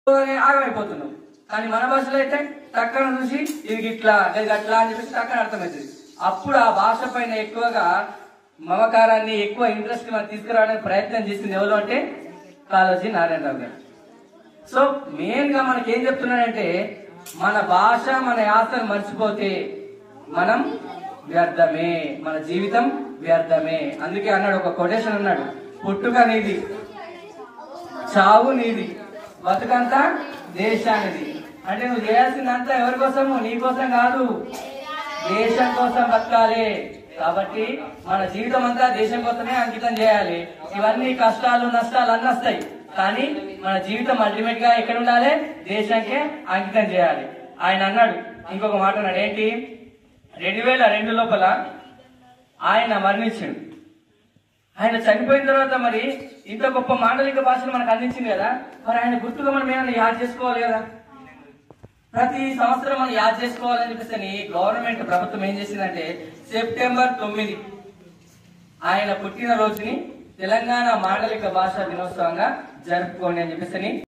ఆగమైపోతున్నాం. కానీ మన భాషలో అయితే టక్కన చూసి ఇది ఇట్లా లేదు అట్లా అని చెప్పేసి టక్కన అర్థమవుతుంది. అప్పుడు ఆ భాష పైన ఎక్కువగా మమకారాన్ని ఎక్కువ ఇంట్రెస్ట్ మనం తీసుకురావడానికి ప్రయత్నం చేసింది ఎవరు అంటే కాళోజీ నారాయణరావు గారు. సో మెయిన్ గా మనకి ఏం చెప్తున్నాడంటే మన భాష మన యాసను మర్చిపోతే మనం వ్యర్థమే, మన జీవితం వ్యర్థమే. అందుకే అన్నాడు, ఒక కొటేషన్ అన్నాడు, పుట్టుక నీది, చావు నీది, బతుకంతా దేశానిది. అంటే నువ్వు చేయాల్సిందంతా ఎవరి కోసము? నీ కోసం కాదు, దేశం కోసం బతకాలి. కాబట్టి మన జీవితం అంతా దేశం కోసమే అంకితం చేయాలి. ఇవన్నీ కష్టాలు నష్టాలు అన్నీ వస్తాయి, కానీ మన జీవితం అల్టిమేట్ గా ఎక్కడ ఉండాలి? దేశానికే అంకితం చేయాలి. ఆయన అన్నాడు, ఇంకొక మాట అన్నాడు, ఏంటి, 2002 లోపల ఆయన మరణించాడు. ఆయన చనిపోయిన తర్వాత మరి ఇంత గొప్ప మాండలిక భాషను మనకు అందించింది కదా, మరి ఆయన గుర్తుగా మనం ఏమైనా యాద్ చేసుకోవాలి కదా. ప్రతి సంవత్సరం మనం యాద్ చేసుకోవాలని చెప్పేసి గవర్నమెంట్ ప్రభుత్వం ఏం చేసిందంటే సెప్టెంబర్ 9 ఆయన పుట్టినరోజుని తెలంగాణ మాండలిక భాషా దినోత్సవంగా జరుపుకోండి అని చెప్పేసి